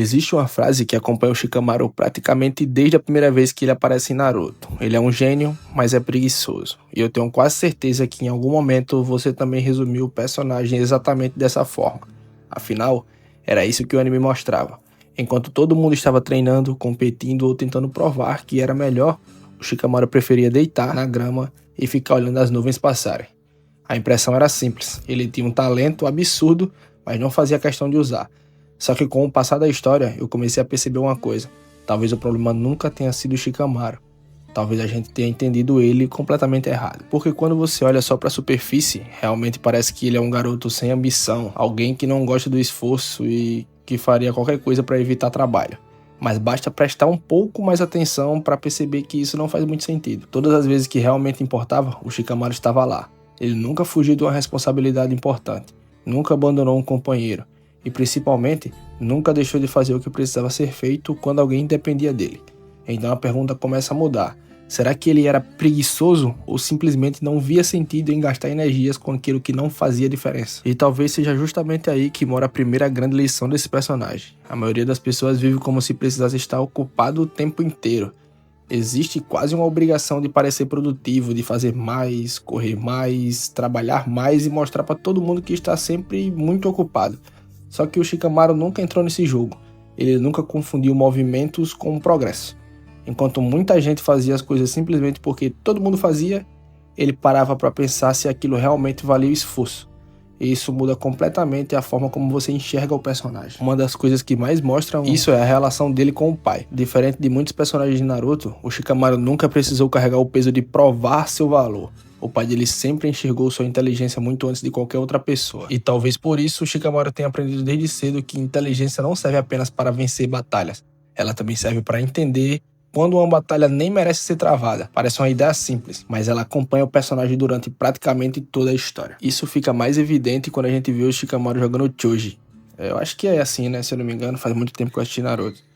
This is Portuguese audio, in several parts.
Existe uma frase que acompanha o Shikamaru praticamente desde a primeira vez que ele aparece em Naruto. Ele é um gênio, mas é preguiçoso. E eu tenho quase certeza que em algum momento você também resumiu o personagem exatamente dessa forma. Afinal, era isso que o anime mostrava. Enquanto todo mundo estava treinando, competindo ou tentando provar que era melhor, o Shikamaru preferia deitar na grama e ficar olhando as nuvens passarem. A impressão era simples, ele tinha um talento absurdo, mas não fazia questão de usar. Só que com o passar da história, eu comecei a perceber uma coisa. Talvez o problema nunca tenha sido o Shikamaru. Talvez a gente tenha entendido ele completamente errado. Porque quando você olha só para a superfície, realmente parece que ele é um garoto sem ambição, alguém que não gosta do esforço e que faria qualquer coisa para evitar trabalho. Mas basta prestar um pouco mais atenção para perceber que isso não faz muito sentido. Todas as vezes que realmente importava, o Shikamaru estava lá. Ele nunca fugiu de uma responsabilidade importante, nunca abandonou um companheiro. E principalmente, nunca deixou de fazer o que precisava ser feito quando alguém dependia dele. Então a pergunta começa a mudar. Será que ele era preguiçoso ou simplesmente não via sentido em gastar energias com aquilo que não fazia diferença? E talvez seja justamente aí que mora a primeira grande lição desse personagem. A maioria das pessoas vive como se precisasse estar ocupado o tempo inteiro. Existe quase uma obrigação de parecer produtivo, de fazer mais, correr mais, trabalhar mais e mostrar para todo mundo que está sempre muito ocupado. Só que o Shikamaru nunca entrou nesse jogo. Ele nunca confundiu movimentos com progresso. Enquanto muita gente fazia as coisas simplesmente porque todo mundo fazia, ele parava para pensar se aquilo realmente valia o esforço. E isso muda completamente a forma como você enxerga o personagem. Uma das coisas que mais mostram isso é a relação dele com o pai. Diferente de muitos personagens de Naruto, o Shikamaru nunca precisou carregar o peso de provar seu valor. O pai dele sempre enxergou sua inteligência muito antes de qualquer outra pessoa. E talvez por isso o Shikamaru tenha aprendido desde cedo que inteligência não serve apenas para vencer batalhas. Ela também serve para entender quando uma batalha nem merece ser travada. Parece uma ideia simples, mas ela acompanha o personagem durante praticamente toda a história. Isso fica mais evidente quando a gente vê o Shikamaru jogando Choji. Eu acho que é assim, né? Se eu não me engano, faz muito tempo que eu assisti Naruto.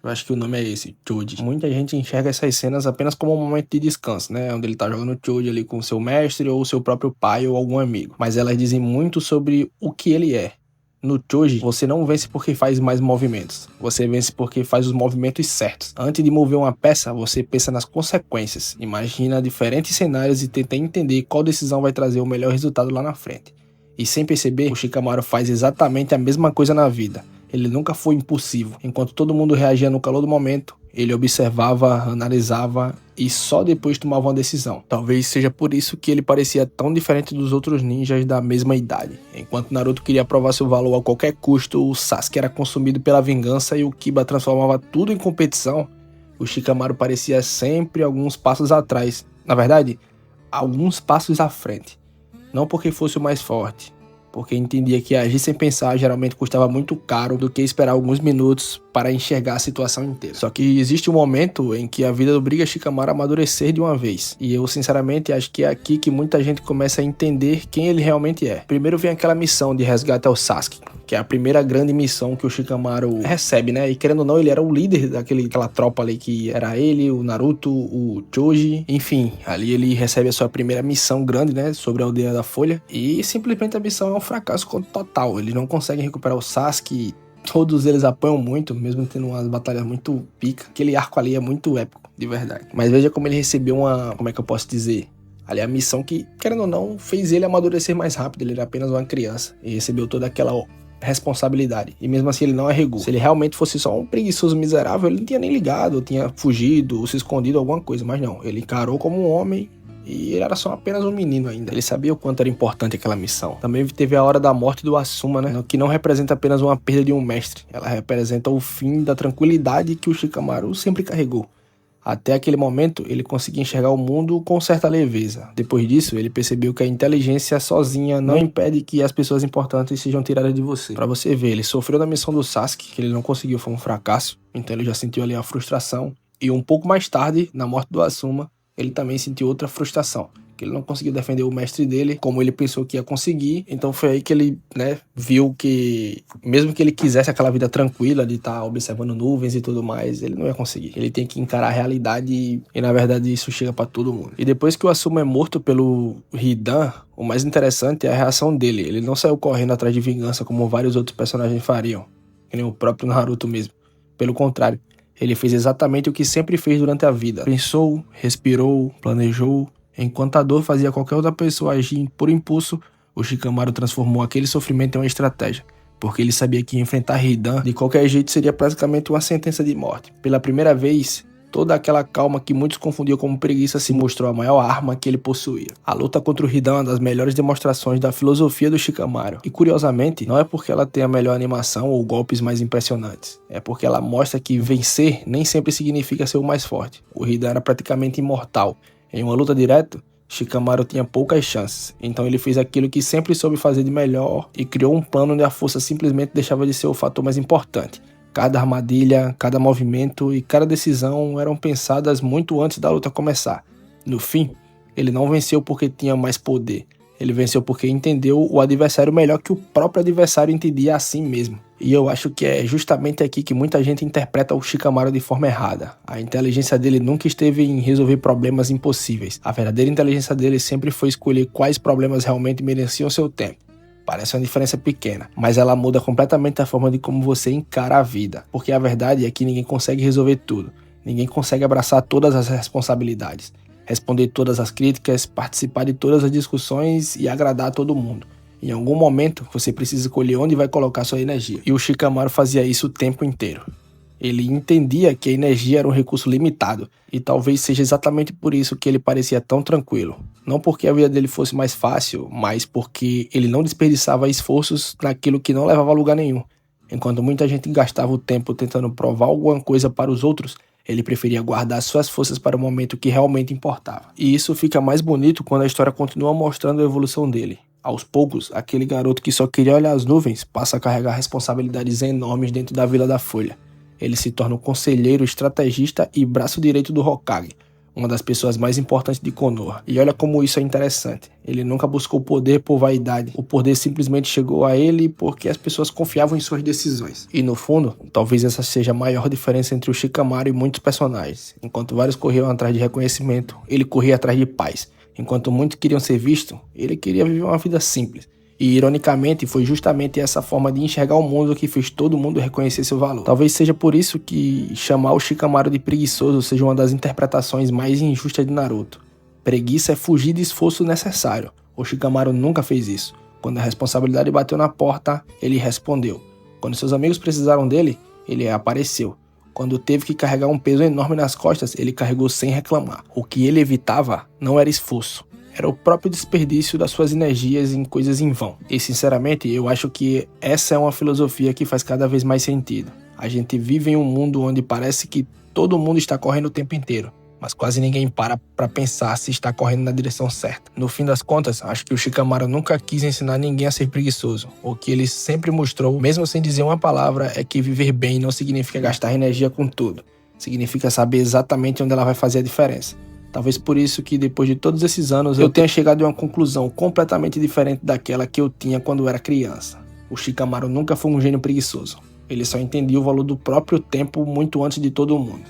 Eu acho que o nome é esse, Choji. Muita gente enxerga essas cenas apenas como um momento de descanso, né? Onde ele tá jogando Choji ali com seu mestre ou seu próprio pai ou algum amigo. Mas elas dizem muito sobre o que ele é. No Choji, você não vence porque faz mais movimentos. Você vence porque faz os movimentos certos. Antes de mover uma peça, você pensa nas consequências. Imagina diferentes cenários e tenta entender qual decisão vai trazer o melhor resultado lá na frente. E sem perceber, o Shikamaru faz exatamente a mesma coisa na vida. Ele nunca foi impulsivo. Enquanto todo mundo reagia no calor do momento, ele observava, analisava e só depois tomava uma decisão. Talvez seja por isso que ele parecia tão diferente dos outros ninjas da mesma idade. Enquanto Naruto queria provar seu valor a qualquer custo, o Sasuke era consumido pela vingança e o Kiba transformava tudo em competição, o Shikamaru parecia sempre alguns passos atrás. Na verdade, alguns passos à frente. Não porque fosse o mais forte, porque entendia que agir sem pensar geralmente custava muito caro do que esperar alguns minutos para enxergar a situação inteira. Só que existe um momento em que a vida obriga Shikamaru a amadurecer de uma vez. E eu sinceramente acho que é aqui que muita gente começa a entender quem ele realmente é. Primeiro vem aquela missão de resgate ao Sasuke, que é a primeira grande missão que o Shikamaru recebe, né? E querendo ou não, ele era o líder daquela tropa ali que era ele, o Naruto, o Choji, enfim. Ali ele recebe a sua primeira missão grande, né? Sobre a Aldeia da Folha. E simplesmente a missão é um fracasso total. Ele não consegue recuperar o Sasuke. Todos eles apanham muito, mesmo tendo umas batalhas muito pica. Aquele arco ali é muito épico, de verdade. Mas veja como ele recebeu como é que eu posso dizer? Ali a missão que, querendo ou não, fez ele amadurecer mais rápido. Ele era apenas uma criança e recebeu toda aquela responsabilidade. E mesmo assim ele não arregou. Se ele realmente fosse só um preguiçoso miserável, ele não tinha nem ligado, tinha fugido ou se escondido alguma coisa. Mas não, ele encarou como um homem. E ele era só apenas um menino ainda. Ele sabia o quanto era importante aquela missão. Também teve a hora da morte do Asuma, né? Que não representa apenas uma perda de um mestre. Ela representa o fim da tranquilidade que o Shikamaru sempre carregou. Até aquele momento, ele conseguia enxergar o mundo com certa leveza. Depois disso, ele percebeu que a inteligência sozinha não impede que as pessoas importantes sejam tiradas de você. Pra você ver, ele sofreu na missão do Sasuke, que ele não conseguiu, foi um fracasso. Então ele já sentiu ali a frustração. E um pouco mais tarde, na morte do Asuma, ele também sentiu outra frustração, que ele não conseguiu defender o mestre dele como ele pensou que ia conseguir. Então foi aí que ele, viu que mesmo que ele quisesse aquela vida tranquila de estar observando nuvens e tudo mais, ele não ia conseguir. Ele tem que encarar a realidade e na verdade isso chega pra todo mundo. E depois que o Asuma é morto pelo Hidan, o mais interessante é a reação dele. Ele não saiu correndo atrás de vingança como vários outros personagens fariam. que nem o próprio Naruto mesmo. Pelo contrário, ele fez exatamente o que sempre fez durante a vida. Pensou, respirou, planejou. Enquanto a dor fazia qualquer outra pessoa agir por impulso, o Shikamaru transformou aquele sofrimento em uma estratégia, porque ele sabia que enfrentar Hidan de qualquer jeito seria praticamente uma sentença de morte. Pela primeira vez, toda aquela calma que muitos confundiam como preguiça se mostrou a maior arma que ele possuía. A luta contra o Hidan é uma das melhores demonstrações da filosofia do Shikamaru. E curiosamente, não é porque ela tem a melhor animação ou golpes mais impressionantes. É porque ela mostra que vencer nem sempre significa ser o mais forte. O Hidan era praticamente imortal. Em uma luta direta, Shikamaru tinha poucas chances, então ele fez aquilo que sempre soube fazer de melhor e criou um plano onde a força simplesmente deixava de ser o fator mais importante. Cada armadilha, cada movimento e cada decisão eram pensadas muito antes da luta começar. No fim, ele não venceu porque tinha mais poder. Ele venceu porque entendeu o adversário melhor que o próprio adversário entendia a si mesmo. E eu acho que é justamente aqui que muita gente interpreta o Shikamaru de forma errada. A inteligência dele nunca esteve em resolver problemas impossíveis. A verdadeira inteligência dele sempre foi escolher quais problemas realmente mereciam seu tempo. Parece uma diferença pequena, mas ela muda completamente a forma de como você encara a vida. Porque a verdade é que ninguém consegue resolver tudo. Ninguém consegue abraçar todas as responsabilidades, responder todas as críticas, participar de todas as discussões e agradar a todo mundo. Em algum momento, você precisa escolher onde vai colocar sua energia. E o Shikamaru fazia isso o tempo inteiro. Ele entendia que a energia era um recurso limitado, e talvez seja exatamente por isso que ele parecia tão tranquilo. Não porque a vida dele fosse mais fácil, mas porque ele não desperdiçava esforços naquilo que não levava a lugar nenhum. Enquanto muita gente gastava o tempo tentando provar alguma coisa para os outros, ele preferia guardar suas forças para o momento que realmente importava. E isso fica mais bonito quando a história continua mostrando a evolução dele. Aos poucos, aquele garoto que só queria olhar as nuvens passa a carregar responsabilidades enormes dentro da Vila da Folha. Ele se torna um conselheiro, estrategista e braço direito do Hokage, uma das pessoas mais importantes de Konoha. E olha como isso é interessante. Ele nunca buscou poder por vaidade. O poder simplesmente chegou a ele porque as pessoas confiavam em suas decisões. E no fundo, talvez essa seja a maior diferença entre o Shikamaru e muitos personagens. Enquanto vários corriam atrás de reconhecimento, ele corria atrás de paz. Enquanto muitos queriam ser vistos, ele queria viver uma vida simples. E, ironicamente, foi justamente essa forma de enxergar o mundo que fez todo mundo reconhecer seu valor. Talvez seja por isso que chamar o Shikamaru de preguiçoso seja uma das interpretações mais injustas de Naruto. Preguiça é fugir de esforço necessário. O Shikamaru nunca fez isso. Quando a responsabilidade bateu na porta, ele respondeu. Quando seus amigos precisaram dele, ele apareceu. Quando teve que carregar um peso enorme nas costas, ele carregou sem reclamar. O que ele evitava não era esforço. Era o próprio desperdício das suas energias em coisas em vão. E sinceramente, eu acho que essa é uma filosofia que faz cada vez mais sentido. A gente vive em um mundo onde parece que todo mundo está correndo o tempo inteiro, mas quase ninguém para pensar se está correndo na direção certa. No fim das contas, acho que o Shikamaru nunca quis ensinar ninguém a ser preguiçoso. O que ele sempre mostrou, mesmo sem dizer uma palavra, é que viver bem não significa gastar energia com tudo. Significa saber exatamente onde ela vai fazer a diferença. Talvez por isso que depois de todos esses anos eu tenha chegado a uma conclusão completamente diferente daquela que eu tinha quando era criança. O Shikamaru nunca foi um gênio preguiçoso. Ele só entendia o valor do próprio tempo muito antes de todo mundo.